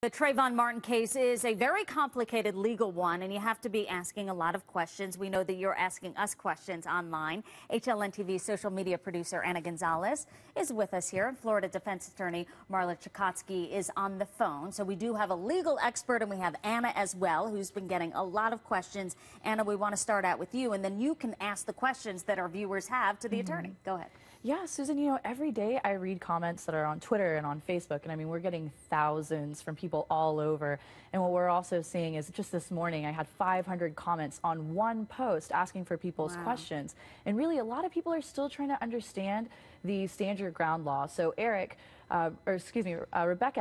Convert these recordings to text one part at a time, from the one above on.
The Trayvon Martin case is a very complicated legal one, and you have to be asking a lot of questions. We know that you're asking us questions online. HLN TV social media producer Anna Gonzalez is with us here, and Florida defense attorney Marla Chakotski is on the phone. So we do have a legal expert, and we have Anna as well, who's been getting a lot of questions. Anna, we want to start out with you, and then you can ask the questions that our viewers have to the attorney. Go ahead. Yeah, Susan, you know, every day I read comments that are on Twitter and on Facebook, and I mean, we're getting thousands from people all over. And what we're also seeing is just this morning, I had 500 comments on one post asking for people's questions. And really, a lot of people are still trying to understand the stand your ground law. So Rebecca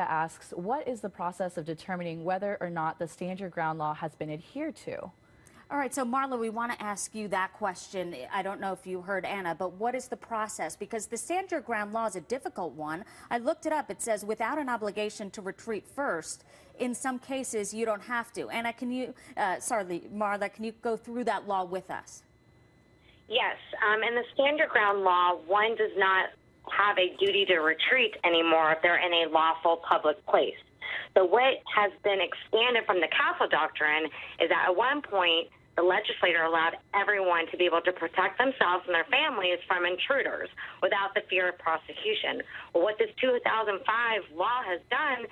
asks, what is the process of determining whether or not the stand your ground law has been adhered to? All right, so Marla, we want to ask you that question. I don't know if you heard Anna, but what is the process? Because the stand your ground law is a difficult one. I looked it up. It says without an obligation to retreat first. In some cases, you don't have to. Anna, can you, Marla, can you go through that law with us? Yes. In the stand your ground law, one does not have a duty to retreat anymore if they're in a lawful public place. So what has been expanded from the Castle Doctrine is that at one point, the legislator allowed everyone to be able to protect themselves and their families from intruders without the fear of prosecution. Well, what this 2005 law has done,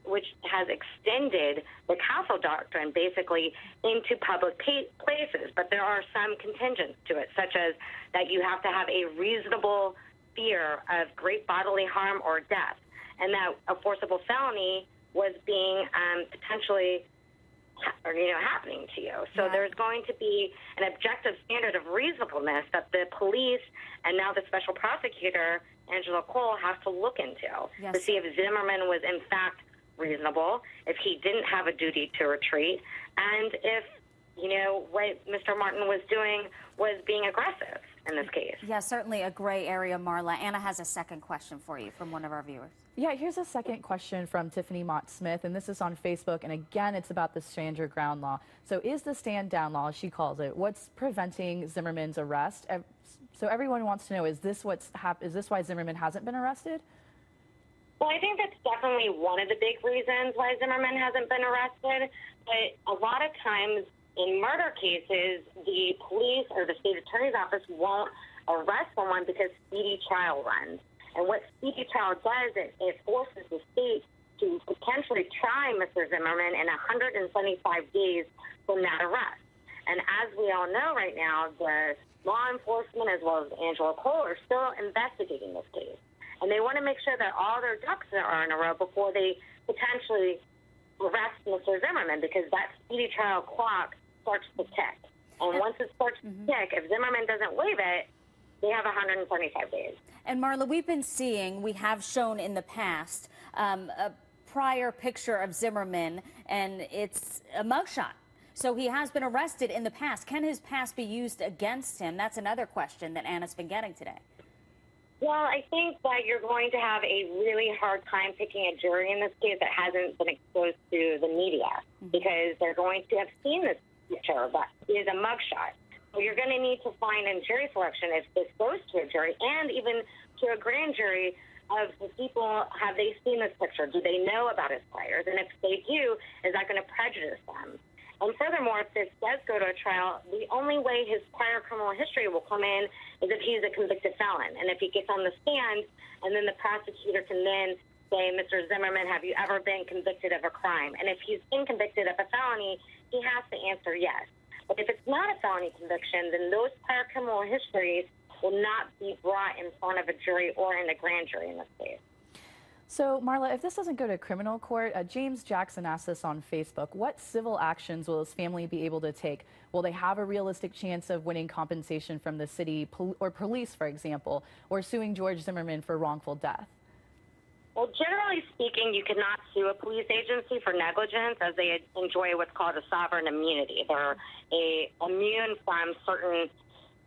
which has extended the Castle Doctrine basically into public places, but there are some contingents to it, such as that you have to have a reasonable fear of great bodily harm or death, and that a forcible felony was being potentially happening to you. So there's going to be an objective standard of reasonableness that the police and now the special prosecutor, Angela Cole, has to look into to see if Zimmerman was in fact reasonable, if he didn't have a duty to retreat, and if, what Mr. Martin was doing was being aggressive in this case. Yeah, certainly a gray area, Marla. Anna has a second question for you from one of our viewers. Yeah, here's a second question from Tiffany Mott-Smith, and this is on Facebook, and again, it's about the stand your ground law. So is the stand down law, as she calls it, what's preventing Zimmerman's arrest? So everyone wants to know, is this why Zimmerman hasn't been arrested? Well, I think that's definitely one of the big reasons why Zimmerman hasn't been arrested, but a lot of times in murder cases, the police or the state attorney's office won't arrest someone because speedy trial runs. And what speedy trial does, it forces the state to potentially try Mr. Zimmerman in 175 days from that arrest. And as we all know right now, the law enforcement as well as Angela Cole are still investigating this case. And they want to make sure that all their ducks are in a row before they potentially arrest Mr. Zimmerman, because that speedy trial clock starts to tick. And once it starts to tick, if Zimmerman doesn't waive it, they have 125 days. And Marla, we have shown in the past a prior picture of Zimmerman, and it's a mugshot. So he has been arrested in the past. Can his past be used against him? That's another question that Anna's been getting today. Well, I think that you're going to have a really hard time picking a jury in this case that hasn't been exposed to the media, because they're going to have seen this picture that is a mugshot. So you're going to need to find in jury selection, if this goes to a jury and even to a grand jury, of the people, have they seen this picture? Do they know about his priors? And if they do, is that going to prejudice them? And furthermore, if this does go to a trial, the only way his prior criminal history will come in is if he's a convicted felon. And if he gets on the stand, and then the prosecutor can then say, Mr. Zimmerman, have you ever been convicted of a crime? And if he's been convicted of a felony, he has to answer yes. But if it's not a felony conviction, then those prior criminal histories will not be brought in front of a jury or in a grand jury in this case. So, Marla, if this doesn't go to criminal court, James Jackson asked us on Facebook, what civil actions will his family be able to take? Will they have a realistic chance of winning compensation from the city or police, for example, or suing George Zimmerman for wrongful death? Well, generally speaking, you cannot sue a police agency for negligence, as they enjoy what's called a sovereign immunity. They're immune from certain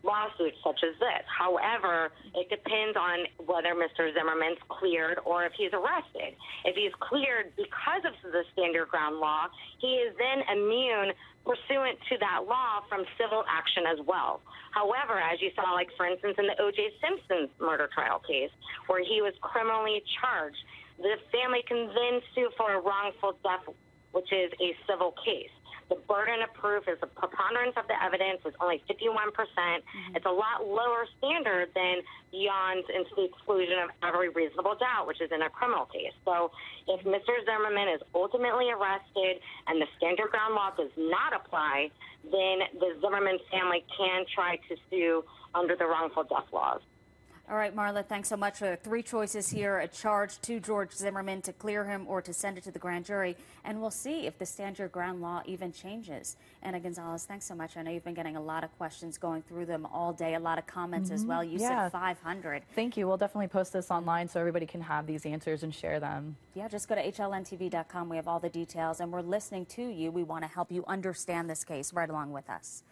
lawsuits such as this. However, it depends on whether Mr. Zimmerman's cleared or if he's arrested. If he's cleared because of the stand your ground law, he is then immune pursuant to that law from civil action as well. However, as you saw, like for instance, in the O.J. Simpson murder trial case, where he was criminally charged, The family can then sue for a wrongful death, which is a civil case. The burden of proof is the preponderance of the evidence is only 51%. It's a lot lower standard than beyond and to the exclusion of every reasonable doubt, which is in a criminal case. So if Mr. Zimmerman is ultimately arrested and the standard ground law does not apply, then the Zimmerman family can try to sue under the wrongful death laws. All right, Marla, thanks so much. Three choices here: a charge to George Zimmerman, to clear him, or to send it to the grand jury. And we'll see if the stand your ground law even changes. Ana Gonzalez, thanks so much. I know you've been getting a lot of questions, going through them all day, a lot of comments as well. You said 500. Thank you. We'll definitely post this online so everybody can have these answers and share them. Yeah, just go to HLNTV.com. We have all the details, and we're listening to you. We want to help you understand this case right along with us.